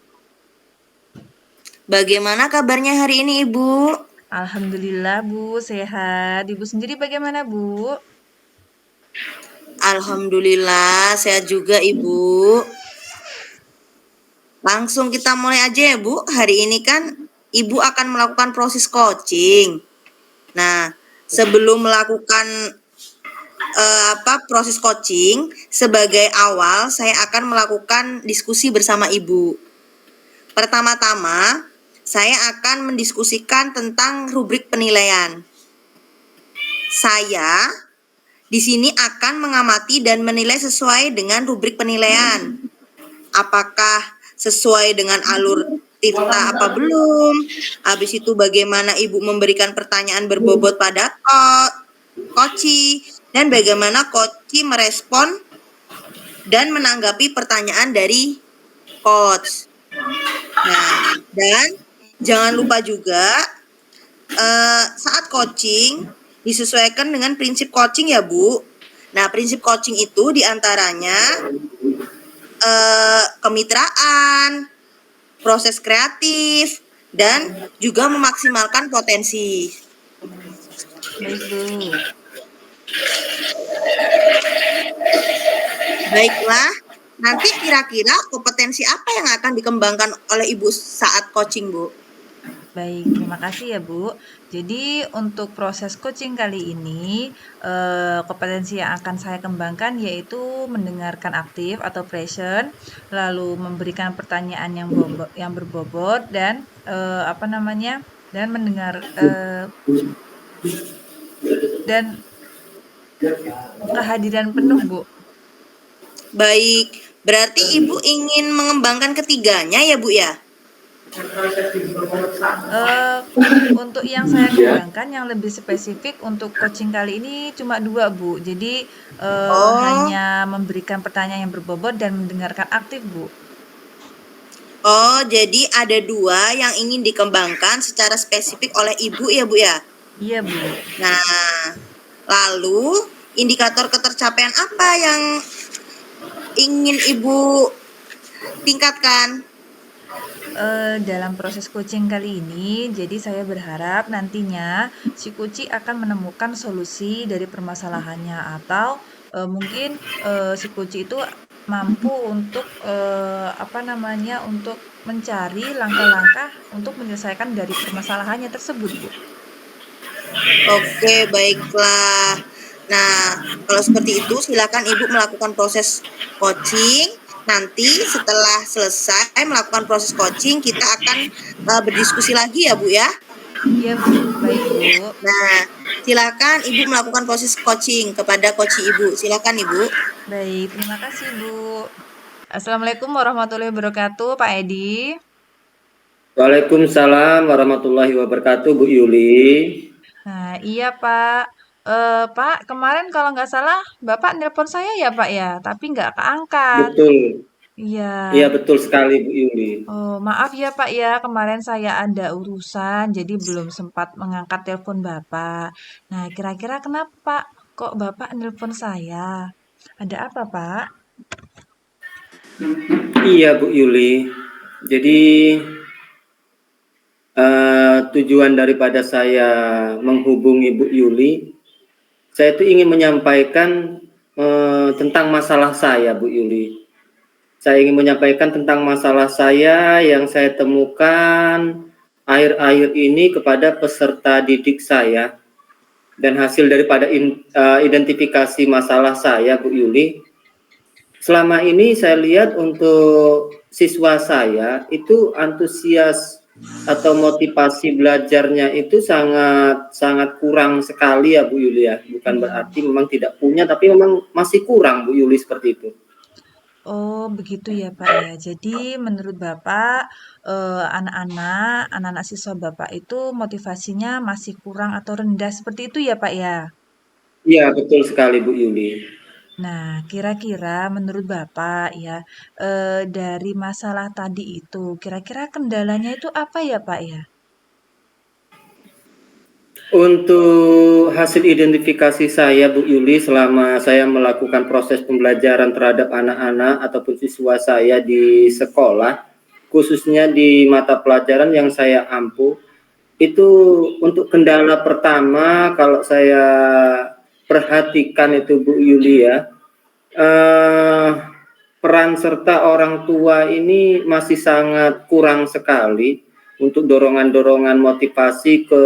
Bagaimana kabarnya hari ini Ibu? Alhamdulillah Bu, sehat. Ibu sendiri bagaimana Bu? Alhamdulillah sehat juga Ibu. Langsung kita mulai aja ya Bu. Hari ini kan Ibu akan melakukan proses coaching. Nah, sebelum melakukan proses coaching, sebagai awal saya akan melakukan diskusi bersama Ibu. Pertama-tama, saya akan mendiskusikan tentang rubrik penilaian. Saya di sini akan mengamati dan menilai sesuai dengan rubrik penilaian. Apakah sesuai dengan alur Tirta apa belum? Habis itu bagaimana Ibu memberikan pertanyaan berbobot pada coachee dan bagaimana coachee merespon dan menanggapi pertanyaan dari coach. Nah, dan jangan lupa juga saat coaching disesuaikan dengan prinsip coaching ya Bu. Nah, prinsip coaching itu diantaranya kemitraan, proses kreatif, dan juga memaksimalkan potensi. Baik Bu. Baiklah, nanti kira-kira kompetensi apa yang akan dikembangkan oleh Ibu saat coaching, Bu? Baik, terima kasih ya Bu. Jadi untuk proses coaching kali ini, kompetensi yang akan saya kembangkan yaitu mendengarkan aktif atau present, lalu memberikan pertanyaan yang berbobot dan dan mendengar dan kehadiran penuh Bu. Baik, berarti Ibu ingin mengembangkan ketiganya ya, Bu ya? Untuk yang saya kembangkan yang lebih spesifik untuk coaching kali ini cuma 2 Bu. Jadi, Oh, hanya memberikan pertanyaan yang berbobot dan mendengarkan aktif, Bu. oh, jadi ada 2 yang ingin dikembangkan secara spesifik oleh Ibu ya, Bu ya? Iya, Bu. Nah, lalu indikator ketercapaian apa yang ingin Ibu tingkatkan? Dalam proses coaching kali ini, jadi saya berharap nantinya si kucing akan menemukan solusi dari permasalahannya atau, mungkin, si kucing itu mampu untuk, untuk mencari langkah-langkah untuk menyelesaikan dari permasalahannya tersebut, Bu. Oke, baiklah. Nah, kalau seperti itu silakan Ibu melakukan proses coaching. Nanti setelah selesai melakukan proses coaching, kita akan berdiskusi lagi ya, Bu ya. Iya, Bu. Baik, Bu. Nah, silakan Ibu melakukan proses coaching kepada coach Ibu. Silakan Ibu. Baik, terima kasih, Bu. Assalamualaikum warahmatullahi wabarakatuh, Pak Edi. Waalaikumsalam warahmatullahi wabarakatuh, Bu Yuli. Nah, iya Pak. Pak, kemarin kalau nggak salah Bapak nelpon saya ya Pak ya, tapi nggak keangkat. Betul, Iya. iya betul sekali Bu Yuli. Oh, maaf ya Pak ya, kemarin saya ada urusan, jadi belum sempat mengangkat telepon Bapak. Nah, kira-kira kenapa Pak? Kok Bapak nelpon saya? Ada apa Pak? Iya Bu Yuli. Jadi tujuan daripada saya menghubungi Bu Yuli, saya itu ingin menyampaikan tentang masalah saya Bu Yuli. Saya ingin menyampaikan tentang masalah saya yang saya temukan akhir-akhir ini kepada peserta didik saya. Dan hasil daripada identifikasi masalah saya, Bu Yuli, selama ini saya lihat untuk siswa saya itu antusias atau motivasi belajarnya itu sangat kurang sekali ya Bu Yuli ya. Bukan Iya. berarti memang tidak punya, tapi memang masih kurang Bu Yuli seperti itu. Oh, begitu ya, Pak ya. Jadi menurut Bapak, anak-anak siswa Bapak itu motivasinya masih kurang atau rendah seperti itu ya, Pak ya? Iya, betul sekali Bu Yuli. Nah, kira-kira menurut Bapak ya, dari masalah tadi itu, kira-kira kendalanya itu apa ya, Pak ya? Untuk hasil identifikasi saya Bu Yuli selama saya melakukan proses pembelajaran terhadap anak-anak ataupun siswa saya di sekolah, khususnya di mata pelajaran yang saya ampu, itu untuk kendala pertama kalau saya perhatikan itu Bu Yuli ya, peran serta orang tua ini masih sangat kurang sekali untuk dorongan-dorongan motivasi ke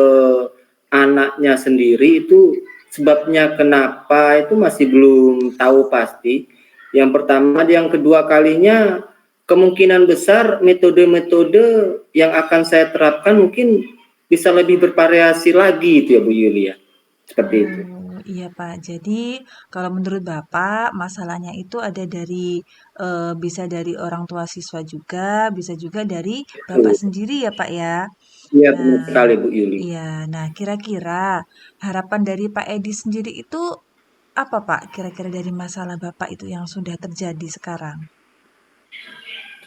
anaknya sendiri. Itu sebabnya kenapa itu masih belum tahu pasti. Yang pertama, yang kedua kalinya kemungkinan besar metode-metode yang akan saya terapkan mungkin bisa lebih bervariasi lagi itu ya Bu Yulia. Seperti itu. Oh, iya Pak. Jadi kalau menurut Bapak masalahnya itu ada dari bisa dari orang tua siswa juga, bisa juga dari Bapak sendiri ya Pak ya. Iya benar Nah, sekali Bu Yuli. iya. Nah, kira-kira harapan dari Pak Edi sendiri itu apa Pak? Kira-kira dari masalah Bapak itu yang sudah terjadi sekarang?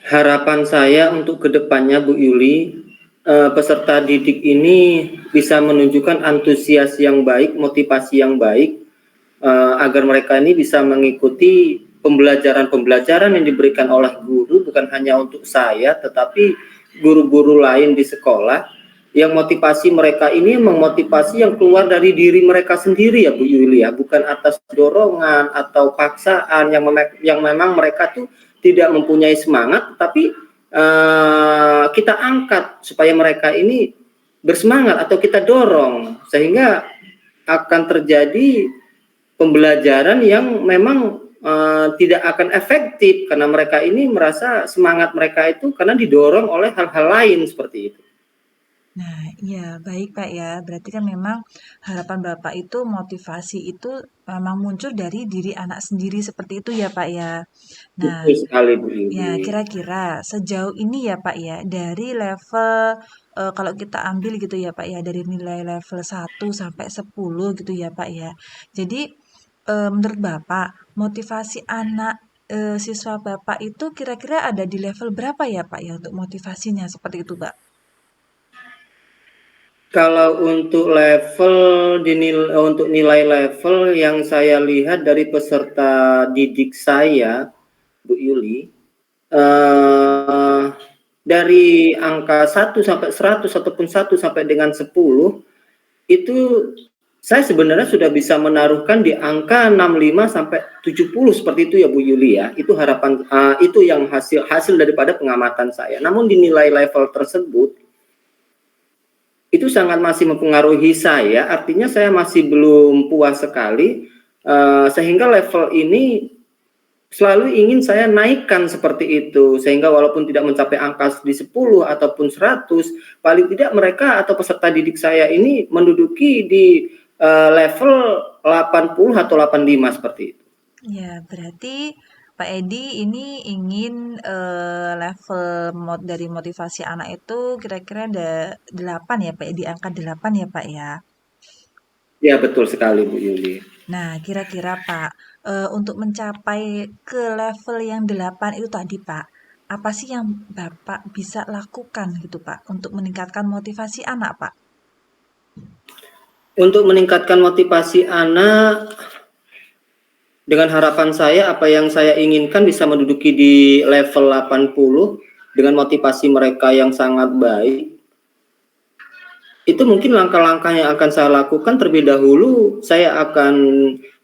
Harapan saya untuk kedepannya Bu Yuli, peserta didik ini bisa menunjukkan antusias yang baik, motivasi yang baik, agar mereka ini bisa mengikuti pembelajaran-pembelajaran yang diberikan oleh guru, bukan hanya untuk saya, tetapi guru-guru lain di sekolah yang motivasi mereka ini memang motivasi yang keluar dari diri mereka sendiri ya Bu Yuli ya, bukan atas dorongan atau paksaan yang memang mereka tuh tidak mempunyai semangat, tapi kita angkat supaya mereka ini bersemangat atau kita dorong sehingga akan terjadi pembelajaran yang memang tidak akan efektif karena mereka ini merasa semangat mereka itu karena didorong oleh hal-hal lain seperti itu. Nah, iya, baik Pak ya. Berarti kan memang harapan Bapak itu motivasi itu memang muncul dari diri anak sendiri seperti itu ya Pak ya. Nah, Betul sekali Bu ya Yuli. kira-kira sejauh ini ya Pak ya, dari level kalau kita ambil gitu ya Pak ya, dari nilai level 1 sampai 10 gitu ya Pak ya. Jadi menurut Bapak, motivasi anak siswa Bapak itu kira-kira ada di level berapa ya Pak ya untuk motivasinya seperti itu Pak? Kalau untuk untuk nilai level yang saya lihat dari peserta didik saya, Bu Yuli, dari angka 1 sampai 100 ataupun 1 sampai dengan 10 itu saya sebenarnya sudah bisa menaruhkan di angka 65 sampai 70 seperti itu ya Bu Yuli ya. Itu harapan itu yang hasil daripada pengamatan saya. Namun di nilai level tersebut itu sangat masih mempengaruhi saya, artinya saya masih belum puas sekali, sehingga level ini selalu ingin saya naikkan seperti itu, sehingga walaupun tidak mencapai angka di 10 ataupun 100, paling tidak mereka atau peserta didik saya ini menduduki di level 80 atau 85 seperti itu. Ya, berarti Pak Edi ini ingin level dari motivasi anak itu kira-kira ada 8 ya Pak Edi, angka 8 ya Pak ya. Ya betul sekali Bu Yuli. Nah, kira-kira Pak, untuk mencapai ke level yang 8 itu tadi Pak, apa sih yang Bapak bisa lakukan gitu Pak untuk meningkatkan motivasi anak Pak? Untuk meningkatkan motivasi anak, dengan harapan saya apa yang saya inginkan bisa menduduki di level 80 dengan motivasi mereka yang sangat baik. Itu mungkin langkah-langkah yang akan saya lakukan terlebih dahulu, saya akan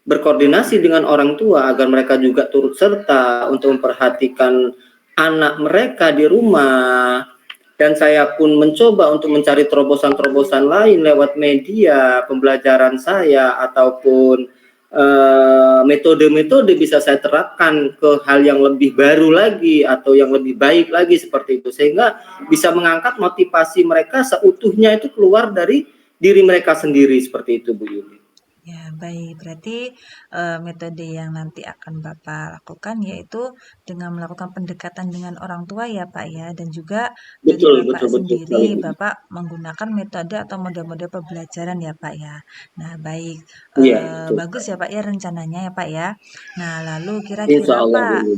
berkoordinasi dengan orang tua agar mereka juga turut serta untuk memperhatikan anak mereka di rumah. Dan saya pun mencoba untuk mencari terobosan-terobosan lain lewat media pembelajaran saya ataupun metode-metode bisa saya terapkan ke hal yang lebih baru lagi atau yang lebih baik lagi seperti itu, sehingga bisa mengangkat motivasi mereka seutuhnya itu keluar dari diri mereka sendiri seperti itu Bu Yuli. Ya, baik. Berarti metode yang nanti akan Bapak lakukan yaitu dengan melakukan pendekatan dengan orang tua ya, Pak ya, dan juga dari Betul Bapak betul betul sekali sendiri, Bu. Bapak menggunakan metode atau mode-mode pembelajaran ya, Pak ya. Nah, baik. Iya betul Bagus sekali. ya, Pak ya rencananya ya, Pak ya. Nah, lalu Insya kira-kira Allah Bu Pak, Yuli.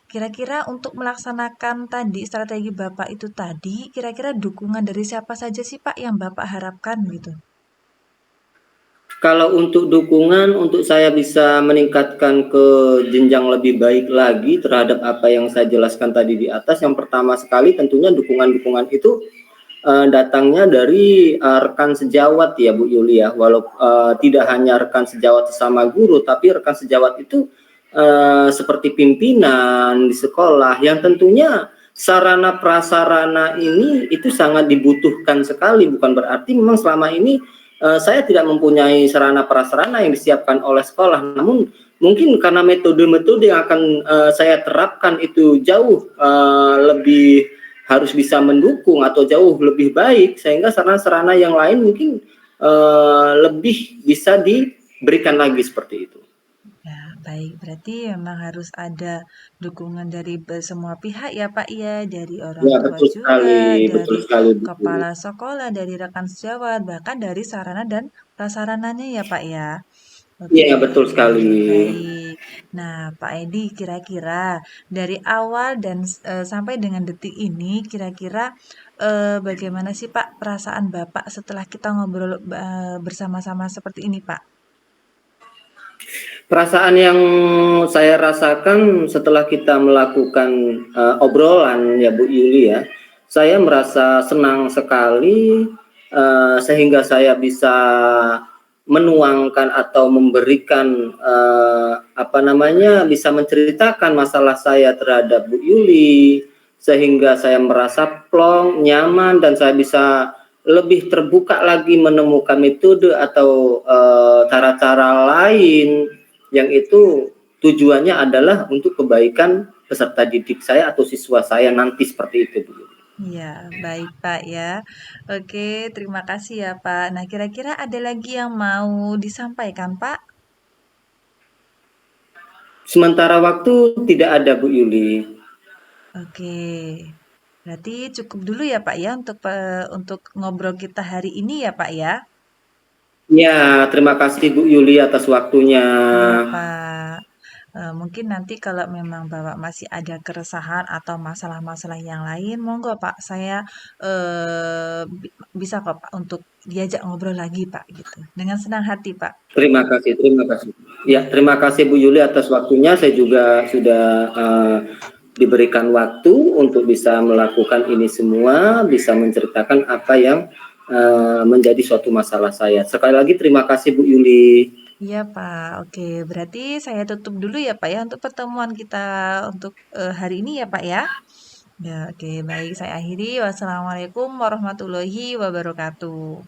kira-kira untuk melaksanakan tadi strategi Bapak itu tadi, kira-kira dukungan dari siapa saja sih, Pak, yang Bapak harapkan gitu? Kalau untuk dukungan, untuk saya bisa meningkatkan ke jenjang lebih baik lagi terhadap apa yang saya jelaskan tadi di atas, yang pertama sekali tentunya dukungan-dukungan itu datangnya dari rekan sejawat ya Bu Yulia, tidak hanya rekan sejawat sesama guru, tapi rekan sejawat itu seperti pimpinan di sekolah yang tentunya sarana prasarana ini itu sangat dibutuhkan sekali, bukan berarti memang selama ini saya tidak mempunyai sarana prasarana yang disiapkan oleh sekolah, namun mungkin karena metode-metode yang akan saya terapkan itu jauh lebih harus bisa mendukung atau jauh lebih baik, sehingga sarana-sarana yang lain mungkin lebih bisa diberikan lagi seperti itu. Ya, baik. Berarti memang harus ada dukungan dari semua pihak ya, Pak ya, dari orang Ya tua juga, betul dari sekali Bu. kepala sekolah, dari rekan sejawat, bahkan dari sarana dan prasarananya ya, Pak ya. Oke, Iya betul sekali. baik. Nah, Pak Edi, kira-kira dari awal dan sampai dengan detik ini, kira-kira bagaimana sih Pak perasaan Bapak setelah kita ngobrol bersama-sama seperti ini, Pak? Perasaan yang saya rasakan setelah kita melakukan obrolan ya Bu Yuli ya, saya merasa senang sekali sehingga saya bisa menuangkan atau memberikan bisa menceritakan masalah saya terhadap Bu Yuli, sehingga saya merasa plong, nyaman, dan saya bisa lebih terbuka lagi menemukan metode atau cara-cara lain yang itu tujuannya adalah untuk kebaikan peserta didik saya atau siswa saya nanti, seperti itu, Bu. Iya, baik Pak ya. Oke, terima kasih ya Pak. Nah, kira-kira ada lagi yang mau disampaikan Pak? Sementara waktu tidak ada, Bu Yuli. Oke, berarti cukup dulu ya Pak ya untuk ngobrol kita hari ini ya Pak ya. Ya, terima kasih Bu Yuli atas waktunya. Iya Pak. Mungkin nanti kalau memang Bapak masih ada keresahan atau masalah-masalah yang lain, monggo Pak, saya bisa kok Pak untuk diajak ngobrol lagi Pak gitu. Dengan senang hati Pak. Terima kasih, terima kasih. Ya, Iya. terima kasih Bu Yuli atas waktunya. Saya juga sudah diberikan waktu untuk bisa melakukan ini semua, bisa menceritakan apa yang menjadi suatu masalah saya. Sekali lagi terima kasih Bu Yuli. Iya Pak, oke. Berarti saya tutup dulu ya Pak ya untuk pertemuan kita untuk hari ini ya Pak ya. Ya, oke. Baik, saya akhiri. Wassalamualaikum warahmatullahi wabarakatuh.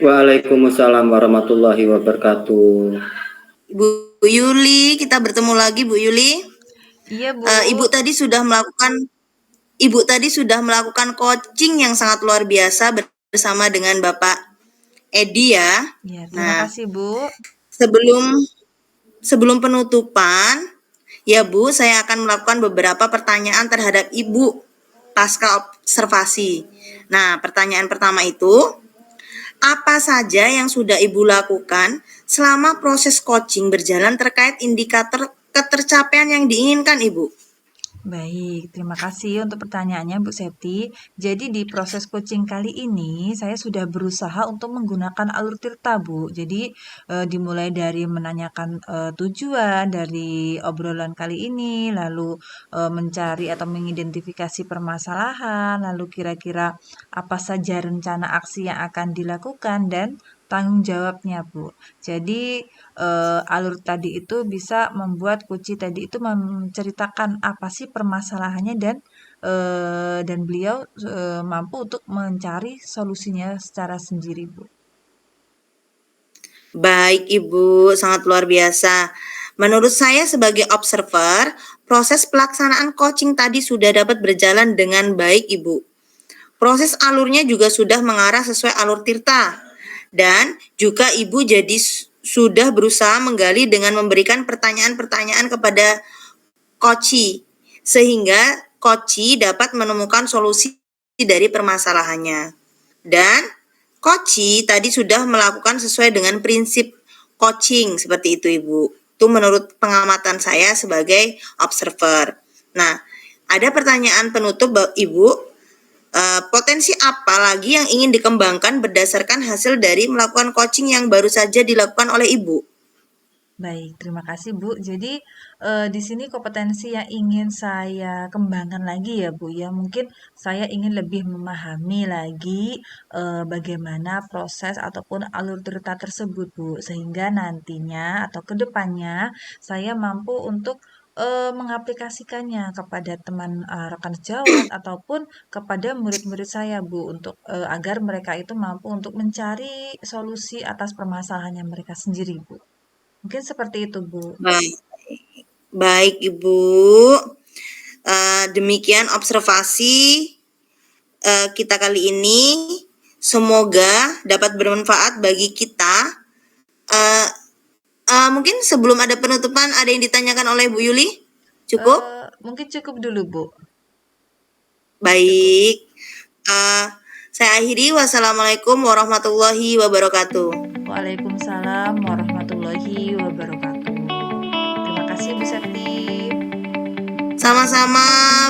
Waalaikumsalam warahmatullahi wabarakatuh. Bu Yuli, kita bertemu lagi Bu Yuli. Iya Bu. Ibu tadi sudah melakukan coaching yang sangat luar biasa bersama dengan Bapak Edi ya. Ya, terima Nah, kasih Bu. sebelum penutupan, ya Bu, saya akan melakukan beberapa pertanyaan terhadap Ibu pasca observasi. Nah, pertanyaan pertama itu, apa saja yang sudah Ibu lakukan selama proses coaching berjalan terkait indikator ketercapaian yang diinginkan Ibu? Baik, terima kasih untuk pertanyaannya Bu Septi. Jadi di proses coaching kali ini saya sudah berusaha untuk menggunakan alur tirta Bu. Jadi dimulai dari menanyakan tujuan dari obrolan kali ini, lalu mencari atau mengidentifikasi permasalahan, lalu kira-kira apa saja rencana aksi yang akan dilakukan dan tanggung jawabnya Bu. Jadi alur tadi itu bisa membuat Kuci tadi itu menceritakan apa sih permasalahannya dan beliau mampu untuk mencari solusinya secara sendiri, Bu. Baik Ibu, sangat luar biasa. Menurut saya sebagai observer, proses pelaksanaan coaching tadi sudah dapat berjalan dengan baik Ibu. Proses alurnya juga sudah mengarah sesuai alur tirta. Dan juga Ibu jadi sudah berusaha menggali dengan memberikan pertanyaan-pertanyaan kepada coachee, sehingga coachee dapat menemukan solusi dari permasalahannya. Dan coachee tadi sudah melakukan sesuai dengan prinsip coaching seperti itu Ibu. Itu menurut pengamatan saya sebagai observer. Nah, ada pertanyaan penutup Ibu. Potensi apa lagi yang ingin dikembangkan berdasarkan hasil dari melakukan coaching yang baru saja dilakukan oleh Ibu? Baik, terima kasih Bu. Jadi di sini kompetensi yang ingin saya kembangkan lagi ya Bu ya, mungkin saya ingin lebih memahami lagi bagaimana proses ataupun alur cerita tersebut Bu, sehingga nantinya atau kedepannya saya mampu untuk mengaplikasikannya kepada teman rekan sejawat ataupun kepada murid-murid saya Bu untuk agar mereka itu mampu untuk mencari solusi atas permasalahannya mereka sendiri Bu. Mungkin seperti itu, Bu. Baik, baik Ibu. Demikian observasi kita kali ini. Semoga dapat bermanfaat bagi kita. Mungkin sebelum ada penutupan, ada yang ditanyakan oleh Bu Yuli? Cukup? Mungkin cukup dulu, Bu. Cukup. Baik. Saya akhiri. Wassalamualaikum warahmatullahi wabarakatuh. Waalaikumsalam warahmatullahi wabarakatuh. Terima kasih, Bu Septi. Sama-sama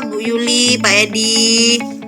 Bu Yuli, Pak Edi.